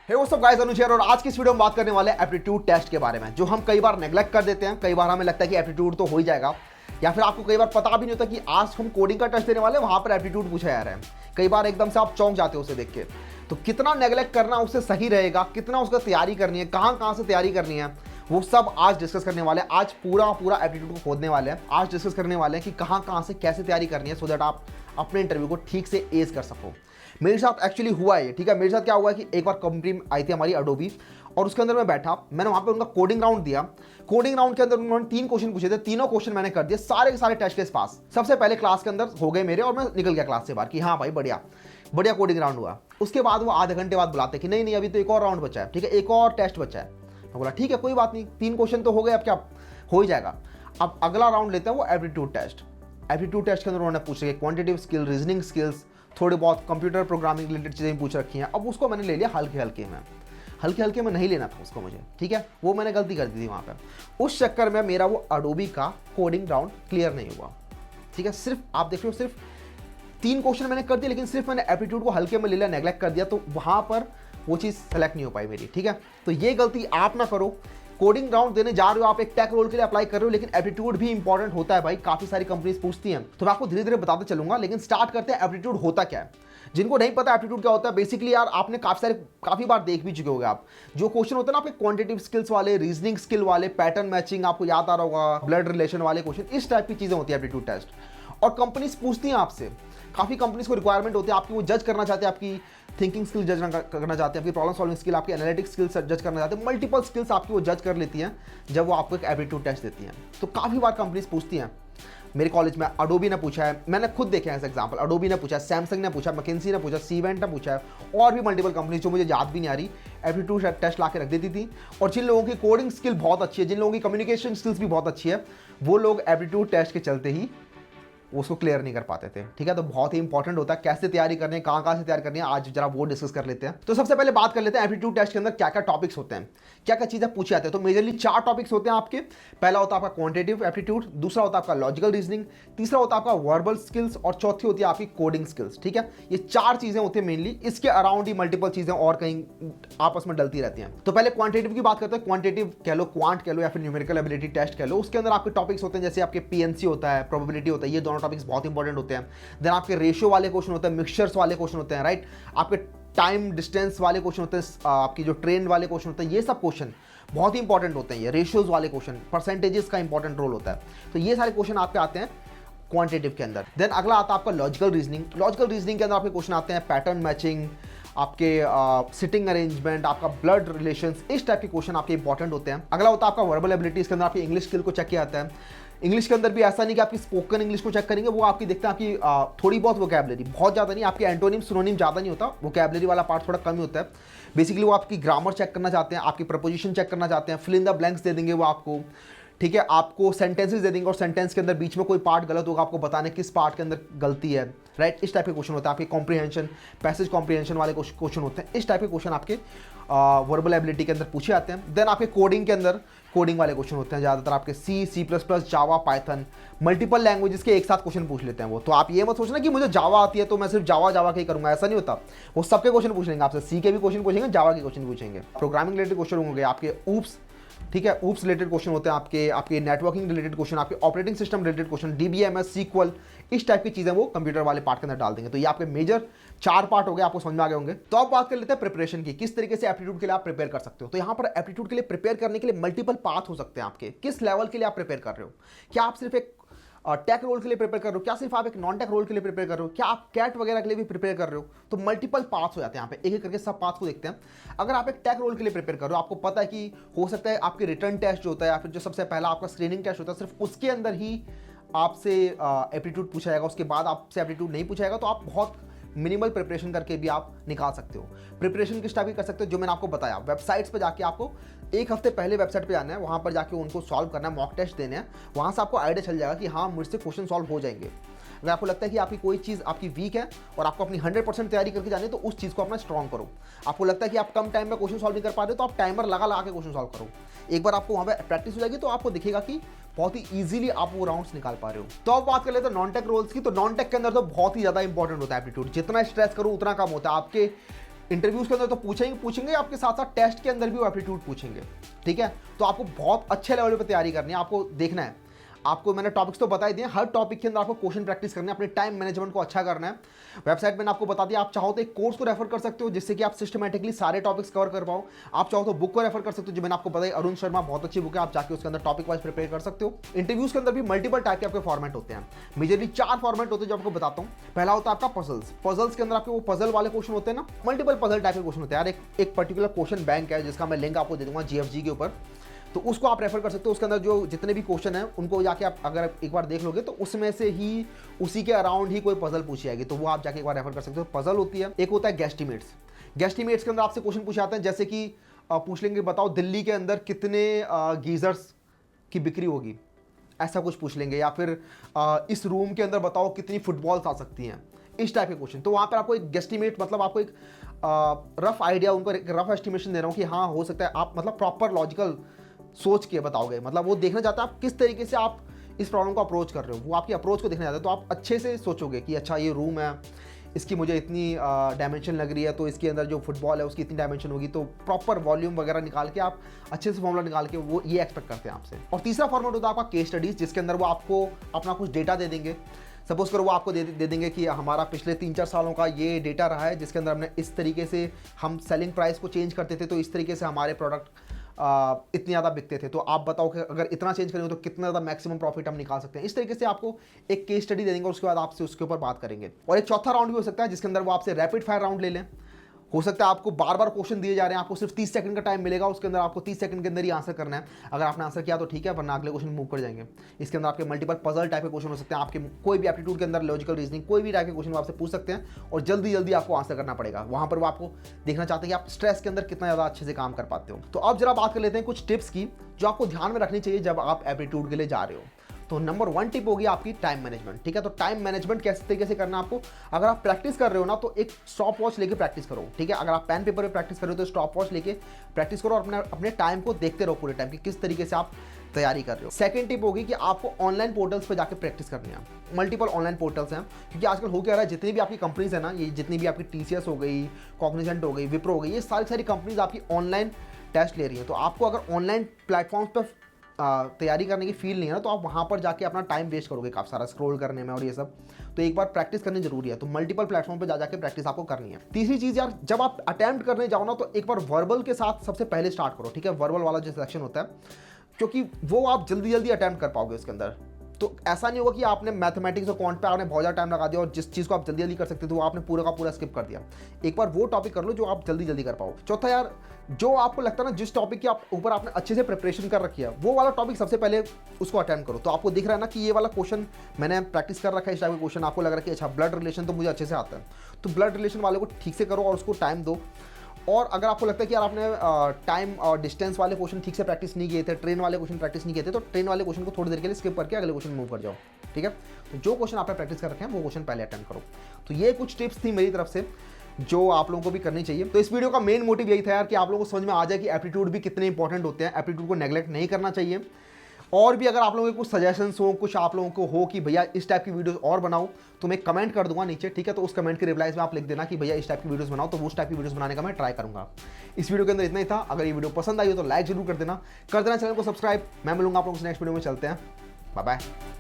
हे वो सब guys, Anuj here, और आज की इस वीडियो में बात करने वाले हैं एप्टीट्यूड टेस्ट के बारे में, जो हम कई बार नेग्लेक्ट कर देते हैं। कई बार हमें लगता है कि एप्टीट्यूड तो हो ही जाएगा, या फिर आपको कई बार पता भी नहीं होता कि आज हम कोडिंग का टेस्ट देने वाले हैं, वहां पर एप्टीट्यूड पूछा जा रहा है। कई बार एकदम से आप चौंक जाते हो उसे देख के। तो कितना नेग्लेक्ट करना उससे सही रहेगा, कितना उसका तैयारी करनी है, कहाँ से तैयारी करनी है, वो सब आज डिस्कस करने वाले हैं। आज पूरा एप्टीट्यूड को खोदने वाले हैं। आज डिस्कस करने वाले हैं कि कहाँ से कैसे तैयारी करनी है, सो दैट आप अपने इंटरव्यू को ठीक से एज कर सको। मेरे साथ एक्चुअली हुआ है, ठीक है। मेरे साथ क्या हुआ कि एक बार कंपनी आई थी हमारी अडोबी, और उसके अंदर मैं बैठा, मैंने वहां पे उनका कोडिंग राउंड दिया। कोडिंग राउंड के अंदर उन्होंने 3 क्वेश्चन पूछे थे, तीनों क्वेश्चन मैंने कर दिए, सारे के सारे टेस्ट केस पास। सबसे पहले क्लास के अंदर हो गए मेरे, और मैं निकल गया क्लास से बाहर कि हाँ भाई बढ़िया कोडिंग राउंड हुआ। उसके बाद वो आधे घंटे बाद बुलाते कि नहीं अभी तो एक और राउंड बचा है, ठीक है, एक और टेस्ट बचा है। मैं बोला ठीक है कोई बात नहीं, 3 क्वेश्चन तो हो गए, अब क्या हो ही जाएगा। अब अगला राउंड लेते हैं, वो एप्टीट्यूड टेस्ट। एप्टीट्यूड टेस्ट के अंदर उन्होंने पूछे क्वांटिटेटिव स्किल, रीजनिंग स्किल्स, थोड़े बहुत कंप्यूटर प्रोग्रामिंग रिलेटेड चीज़ें पूछ रखी हैं। अब उसको मैंने ले लिया हल्के में नहीं लेना था उसको मुझे, ठीक है, वो मैंने गलती कर दी थी वहाँ पर। उस चक्कर में मेरा वो अडोबी का कोडिंग राउंड क्लियर नहीं हुआ, ठीक है। सिर्फ आप देख रहे हो, सिर्फ 3 क्वेश्चन मैंने कर दिए, लेकिन सिर्फ मैंने एप्टीट्यूड को हल्के में ले लिया, नेग्लेक्ट कर दिया, तो वहाँ पर वो चीज़ सेलेक्ट नहीं हो पाई मेरी, ठीक है। तो ये गलती आप ना करो। कोडिंग राउंड देने जा रहे हो, आप एक टेक रोल के लिए अप्लाई कर रहे हो, लेकिन एप्टीट्यूड भी इंपॉर्टेंट होता है भाई, काफी सारी कंपनीज पूछती हैं। तो मैं आपको धीरे धीरे बताते चलूंगा, लेकिन स्टार्ट करते हैं एप्टीट्यूड होता क्या है। जिनको नहीं पता एप्टीट्यूड क्या होता है, बेसिकली यार आपने काफी बार देख भी चुके होंगे आप। जो क्वेश्चन होते हैं ना आपके क्वांटिटेटिव स्किल्स वाले, रीजनिंग स्किल वाले, पैटर्न मैचिंग आपको याद आ रहा होगा, ब्लड रिलेशन वाले क्वेश्चन, इस टाइप की चीजें होती है एप्टीट्यूड टेस्ट। और कंपनीज पूछती हैं आपसे, काफी कंपनीज को रिक्वायरमेंट होती है आपकी, वो जज करना चाहते हैं आपकी थिंकिंग स्किल जज करना चाहते हैं, आपकी प्रॉब्लम सॉल्विंग स्किल, आपकी एनालिटिक्स स्किल्स जज करना चाहते हैं। मल्टीपल स्किल्स आपकी वो जज कर लेती हैं जब वो आपको एक एप्टीट्यूड टेस्ट देती हैं। तो काफ़ी बार कंपनीज पूछती हैं। मेरे कॉलेज में अडोबी ने पूछा है, मैंने खुद देखे हैं ऐसे एग्जांपल। अडोबी ने पूछा, सैमसंग ने पूछा, मैकिन्सी ने पूछा, सीवेंट ने पूछा है, और भी मल्टीपल कंपनीज जो मुझे याद भी नहीं आ रही, एप्टीट्यूड टेस्ट ला के रख देती थी। और जिन लोगों की कोडिंग स्किल बहुत अच्छी है, जिन लोगों की कम्युनिकेशन स्किल्स भी बहुत अच्छी है, वो लोग एप्टीट्यूड टेस्ट के चलते ही उसको क्लियर नहीं कर पाते थे, ठीक है। तो बहुत ही इंपॉर्टेंट होता है कैसे तैयारी करनी है, कहाँ से तैयारी करनी है, आज जरा वो डिस्कस कर लेते हैं। तो सबसे पहले बात कर लेते हैं एप्टीट्यूड टेस्ट के अंदर क्या क्या टॉपिक्स होते हैं, क्या क्या चीजें पूछे जाते हैं। तो मेजरली 4 टॉपिक्स होते हैं आपके। पहला होता है आपका क्वांटिटेटिव एप्टीट्यूड, दूसरा होता है आपका लॉजिकल रीजनिंग, तीसरा होता है आपका वर्बल स्किल्स, और चौथी होती है आपकी कोडिंग स्किल्स, ठीक है। ये 4 चीजें होती है मेनली, इसके अराउंड ही मल्टीपल चीजें और कहीं आपस में डलती रहती हैं। तो पहले क्वांटिटेटिव की बात करते हैं। क्वांटिटेटिव कह लो, क्वांट कह लो, या फिर न्यूमेरिकल एबिलिटी टेस्ट कह लो। उसके अंदर आपके टॉपिक्स होते हैं जैसे आपके पीएनसी होता है, प्रोबेबिलिटी होता है, ये दोनों टॉपिक्स बहुत इंपॉर्टेंट होते हैं। देन आपके रेशियो वाले क्वेश्चन होते हैं, मिक्सचर्स वाले क्वेश्चन होते हैं, राइट। आपके टाइम डिस्टेंस वाले क्वेश्चन होते हैं, आपकी जो ट्रेंड वाले क्वेश्चन होते हैं, ये सब क्वेश्चन बहुत ही इंपॉर्टेंट होते हैं। ये रेशियोज वाले क्वेश्चन, परसेंटेजेस का इंपॉर्टेंट रोल होता है। तो ये सारे क्वेश्चन आपके आते हैं क्वांटिटेटिव के अंदर। देन अगला आता है आपका लॉजिकल रीजनिंग। लॉजिकल रीजनिंग के अंदर आपके क्वेश्चन आते हैं पैटर्न मैचिंग, आपके सिटिंग अरेंजमेंट, आपका ब्लड रिलेशंस, इस टाइप के क्वेश्चन आपके इंपॉर्टेंट होते हैं। अगला होता है आपका वर्बल एबिलिटीज के अंदर आपकी इंग्लिश स्किल को चेक किया जाता है। इंग्लिश के अंदर भी ऐसा नहीं कि आपकी स्पोकन इंग्लिश को चेक करेंगे, वो आपकी देखते हैं आपकी थोड़ी बहुत वोकैबुलरी, बहुत ज़्यादा नहीं, आपकी एंटोनिम सिनोनिम ज़्यादा नहीं होता, वोकैबुलरी वाला पार्ट थोड़ा कम ही होता है। बेसिकली वो आपकी ग्रामर चेक करना चाहते हैं, आपकी प्रपोजिशन चेक करना चाहते हैं, फिल इन द ब्लैंक्स दे देंगे वो आपको, ठीक है। आपको सेंटेंसेस दे देंगे, और सेंटेंस के अंदर बीच में कोई पार्ट गलत होगा, आपको बताने किस पार्ट के अंदर गलती है, राइट। इस टाइप के क्वेश्चन होते हैं। आपके कॉम्प्रिहेंशन, पैसेज कॉम्प्रिहेंशन वाले क्वेश्चन होते हैं। इस टाइप के क्वेश्चन आपके वर्बल एबिलिटी के अंदर पूछे जाते हैं। देन आपके कोडिंग के अंदर कोडिंग वाले क्वेश्चन होते हैं, ज़्यादातर आपके C++, जावा, पाइथन, मल्टीपल लैंग्वेजेस के एक साथ क्वेश्चन पूछ लेते हैं वो। तो आप ये मत सोचना कि मुझे जावा आती है तो मैं सिर्फ जावा के ही करूंगा, ऐसा नहीं होता। वो सबके क्वेश्चन पूछ लेंगे आपसे, सी के भी क्वेश्चन पूछेंगे, जावा के क्वेश्चन पूछेंगे, प्रोग्रामिंग रिलेटेड क्वेश्चन होंगे आपके, ऊप्स, ठीक है, ऊप्स रिलेटेड क्वेश्चन होते हैं आपके नेटवर्किंग रिलेटेड क्वेश्चन, आपके operating system related question, DBMS, SQL, इस टाइप की चीजें वो कंप्यूटर वाले पार्ट के अंदर डाल देंगे। तो ये आपके मेजर 4 पार्ट हो गए, आपको समझ में आ गए होंगे। तो अब बात कर लेते हैं प्रिपरेशन की, किस तरीके से एप्टीट्यूड के लिए आप प्रिपेयर कर सकते हो। तो यहाँ पर एप्टीट्यूड के लिए प्रिपेयर करने के लिए मल्टीपल पाथ हो सकते हैं आपके। किस लेवल के लिए आप प्रिपेयर कर रहे हो, क्या आप सिर्फ एक टेक रोल के लिए प्रिपेयर कर रहे हो, क्या सिर्फ आप एक नॉन टेक रोल के लिए प्रिपेयर कर रहे हो, क्या आप कैट वगैरह के लिए भी प्रिपेयर कर रहे हो। तो मल्टीपल पाथ्स हो जाते हैं यहाँ पे, एक एक करके सब पाथ्स को देखते हैं। अगर आप एक टेक रोल के लिए प्रिपेयर कर रहे हो, आपको पता है कि हो सकता है आपके रिटर्न टेस्ट जो होता है, या फिर जो सबसे पहला आपका स्क्रीनिंग टेस्ट होता है, सिर्फ उसके अंदर ही आपसे एप्टीट्यूड पूछा जाएगा, उसके बाद आपसे एप्टीट्यूड नहीं पूछा जाएगा, तो आप बहुत मिनिमल प्रिपरेशन करके भी आप निकाल सकते हो। प्रिपरेशन किस टाइप की कर सकते हो, जो मैंने आपको बताया, वेबसाइट्स पे जाके आपको 1 हफ्ते पहले वेबसाइट पे जाना है, वहाँ पर जाके उनको सॉल्व करना है, मॉक टेस्ट देने हैं, वहाँ से आपको आइडिया चल जाएगा कि हाँ मुझसे क्वेश्चन सॉल्व हो जाएंगे। अगर आपको लगता है कि आपकी कोई चीज़ आपकी वीक है और आपको अपनी 100% तैयारी करके जानी है, तो उस चीज़ को अपना स्ट्रॉन्ग करो। आपको लगता है कि आप कम टाइम में क्वेश्चन सॉल्व नहीं कर पा रहे, तो आप टाइमर लगा के क्वेश्चन सॉल्व करो। एक बार आपको वहाँ पे प्रैक्टिस हो जाएगी तो आपको दिखेगा कि बहुत ही इजीली आप वो राउंड्स निकाल पा रहे हो। तो अब बात कर लेते हैं नॉन टेक रोल्स की। तो नॉन टेक के अंदर तो बहुत ही ज़्यादा इंपॉर्टेंट होता है एप्टीट्यूड, जितना स्ट्रेस करो उतना कम होता है। आपके इंटरव्यूज के अंदर तो पूछेंगे आपके साथ साथ टेस्ट के अंदर भी वो एप्टीट्यूड पूछेंगे, ठीक है। तो आपको बहुत अच्छे लेवल पे तैयारी करनी है, आपको देखना है। आपको मैंने टॉपिक्स तो बता ही दिए, हर टॉपिक के अंदर आपको क्वेश्चन प्रैक्टिस करना है, अपने टाइम मैनेजमेंट को अच्छा करना है। वेबसाइट मैंने आपको बता दिया, आप चाहो तो एक कोर्स को रेफर कर सकते हो जिससे कि आप सिस्टमेटिकली सारे टॉपिक्स कवर कर पाओ। आप चाहो तो बुक को रेफर कर सकते हो, जो मैंने आपको बताया, अरुण शर्मा बहुत अच्छी बुक है, आप जाके उसके अंदर टॉपिक वाइज प्रिपेयर कर सकते हो। इंटरव्यूज के अंदर भी मल्टीपल टाइप के आपके फॉर्मेट होते हैं, मेजरली 4 फॉर्मेट होते हैं जो आपको बताता हूँ। पहला होता है आपका पजल्स के अंदर आपके वो पजल वाले क्वेश्चन होते हैं ना, मल्टीपल पजल टाइप के क्वेश्चन होते हैं यार। एक पर्टिकुलर क्वेश्चन बैंक है जिसका मैं लिंक आपको दे दूंगा GFG के ऊपर, तो उसको आप रेफर कर सकते हो। उसके अंदर जो जितने भी क्वेश्चन हैं उनको जाके आप अगर एक बार देख लोगे तो उसमें से ही उसी के अराउंड ही कोई पजल पूछी जाएगी, तो वो आप जाके एक बार रेफर कर सकते हो। पजल होती है। एक होता है गेस्टिमेट्स के अंदर आपसे क्वेश्चन पूछे जाते हैं, जैसे कि पूछ लेंगे बताओ दिल्ली के अंदर कितने गीजर्स की बिक्री होगी, ऐसा कुछ पूछ लेंगे। या फिर इस रूम के अंदर बताओ कितनी फुटबॉल्स आ सकती हैं, इस टाइप के क्वेश्चन। तो वहाँ पर आपको एक गेस्टिमेट, मतलब आपको एक रफ आइडिया, उनको एक रफ एस्टिमेशन दे रहा हूँ कि हाँ हो सकता है, आप मतलब प्रॉपर लॉजिकल सोच के बताओगे। मतलब वो देखना चाहता है आप किस तरीके से आप इस प्रॉब्लम को अप्रोच कर रहे हो, वो आपकी अप्रोच को देखना चाहता है। तो आप अच्छे से सोचोगे कि अच्छा ये रूम है, इसकी मुझे इतनी डायमेंशन लग रही है, तो इसके अंदर जो फुटबॉल है उसकी इतनी डायमेंशन होगी। तो प्रॉपर वॉल्यूम वगैरह निकाल के आप अच्छे से फॉर्मूला निकाल के वो ये एक्सपेक्ट करते हैं आपसे। और तीसरा फॉर्मेट होता है आपका केस स्टडीज, जिसके अंदर वो आपको अपना कुछ डेटा दे देंगे। सपोज करो वो आपको दे देंगे कि हमारा पिछले 3-4 सालों का ये डेटा रहा है, जिसके अंदर हमने इस तरीके से हम सेलिंग प्राइस को चेंज करते थे, तो इस तरीके से हमारे प्रोडक्ट इतने ज़्यादा बिकते थे। तो आप बताओ कि अगर इतना चेंज करेंगे तो कितना ज़्यादा मैक्सिमम प्रॉफिट हम निकाल सकते हैं। इस तरीके से आपको एक केस स्टडी दे देंगे और उसके बाद आपसे उसके ऊपर बात करेंगे। और एक चौथा राउंड भी हो सकता है जिसके अंदर वो आपसे रैपिड फायर राउंड ले लें। हो सकता है आपको बार बार क्वेश्चन दिए जा रहे हैं, आपको सिर्फ 30 सेकंड का टाइम मिलेगा, उसके अंदर आपको 30 सेकंड के अंदर ही आंसर करना है। अगर आपने आंसर किया तो ठीक है, वरना अगले क्वेश्चन मूव कर जाएंगे। इसके अंदर आपके मल्टीपल पजल टाइप के क्वेश्चन हो सकते हैं, आपके कोई भी एप्टीट्यूड के अंदर लॉजिकल रीजनिंग कोई भी टाइप के क्वेश्चन आपसे पूछ सकते हैं और जल्दी जल्दी आपको आंसर करना पड़ेगा। वहां पर वो आपको देखना चाहते हैं कि आप स्ट्रेस के अंदर कितना ज़्यादा अच्छे से काम कर पाते हो। तो अब जरा बात कर लेते हैं कुछ टिप्स की जो आपको ध्यान में रखनी चाहिए जब आप एप्टीट्यूड के लिए जा रहे हो। तो नंबर 1 टिप होगी आपकी टाइम मैनेजमेंट, ठीक है। तो टाइम मैनेजमेंट कैसे तरीके से करना है आपको, अगर आप प्रैक्टिस कर रहे हो ना तो एक स्टॉप वॉच लेके प्रैक्टिस करो, ठीक है। अगर आप पेन पेपर पे प्रैक्टिस कर रहे हो तो स्टॉप वॉच लेके प्रैक्टिस करो और अपने टाइम को देखते रहो पूरे टाइम कि किस तरीके से आप तैयारी कर रहे हो। सेकंड टिप होगी कि आपको ऑनलाइन पोर्टल्स पे जाके प्रैक्टिस करनी है। मल्टीपल ऑनलाइन पोर्टल्स हैं, क्योंकि आजकल हो क्या रहा है, जितनी भी आपकी कंपनीज है ना, ये जितनी भी आपकी TCS हो गई, कॉग्निजेंट हो गई, विप्रो हो गई, ये सारी कंपनीज आपकी ऑनलाइन टेस्ट ले रही हैं। तो आपको अगर ऑनलाइन प्लेटफॉर्म्स पर तैयारी करने की फील नहीं है ना, तो आप वहाँ पर जाके अपना टाइम वेस्ट करोगे काफ़ी सारा स्क्रॉल करने में और ये सब। तो एक बार प्रैक्टिस करनी जरूरी है, तो मल्टीपल प्लेटफॉर्म पे जाके प्रैक्टिस आपको करनी है। तीसरी चीज़ यार, जब आप अटेम्प्ट करने जाओ ना तो एक बार वर्बल के साथ सबसे पहले स्टार्ट करो, ठीक है। वर्बल वाला जो सेक्शन होता है, क्योंकि वो आप जल्दी जल्दी अटेम्प्ट कर पाओगे उसके अंदर। तो ऐसा नहीं होगा कि आपने मैथमेटिक्स और क्वांट पे आपने बहुत ज़्यादा टाइम लगा दिया और जिस चीज़ को आप जल्दी जल्दी कर सकते थे वो आपने पूरा का पूरा स्किप कर दिया। एक बार वो टॉपिक कर लो जो आप जल्दी जल्दी कर पाओ। चौथा यार, जो आपको लगता है ना जिस टॉपिक के आप ऊपर आपने अच्छे से प्रिपरेशन कर रखी है, वो वाला टॉपिक सबसे पहले उसको अटेम्प्ट करो। तो आपको दिख रहा है ना कि ये वाला क्वेश्चन मैंने प्रैक्टिस कर रखा है, इस टाइप का क्वेश्चन आपको लग रहा है कि अच्छा ब्लड रिलेशन तो मुझे अच्छे से आता है, तो ब्लड रिलेशन वाले को ठीक से करो और उसको टाइम दो। और अगर आपको लगता है कि यार आपने टाइम और डिस्टेंस वाले क्वेश्चन ठीक से प्रैक्टिस नहीं किए थे, ट्रेन वाले क्वेश्चन प्रैक्टिस नहीं किए थे, तो ट्रेन वाले क्वेश्चन को थोड़ी देर के लिए स्किप करके अगले क्वेश्चन मूव कर जाओ, ठीक है। तो जो क्वेश्चन आपने प्रैक्टिस कर रखे हैं वो क्वेश्चन पहले अटेम्प्ट करो। तो ये कुछ टिप्स थी मेरी तरफ से जो आप लोगों को भी करनी चाहिए। तो इस वीडियो का मेन मोटिव यही था यार कि आप लोगों को समझ में आ जाए कि एप्टीट्यूड भी कितने इंपॉर्टेंट होते हैं, एप्टीट्यूड को नेग्लेक्ट नहीं करना चाहिए। और भी अगर आप लोगों के कुछ सजेशंस हो, कुछ आप लोगों को हो कि भैया इस टाइप की वीडियोस और बनाओ, तो मैं कमेंट कर दूंगा नीचे, ठीक है। तो उस कमेंट के रिप्लाईज में आप लिख देना कि भैया इस टाइप की वीडियोस बनाओ, तो वो उस टाइप की वीडियोस बनाने का मैं ट्राई करूंगा। इस वीडियो के अंदर इतना ही था। अगर ये वीडियो पसंद आई हो तो लाइक जरूर कर देना चैनल को सब्सक्राइब। मैं मिलूंगा आप लोगों से नेक्स्ट वीडियो में। चलते हैं, बाय बाय।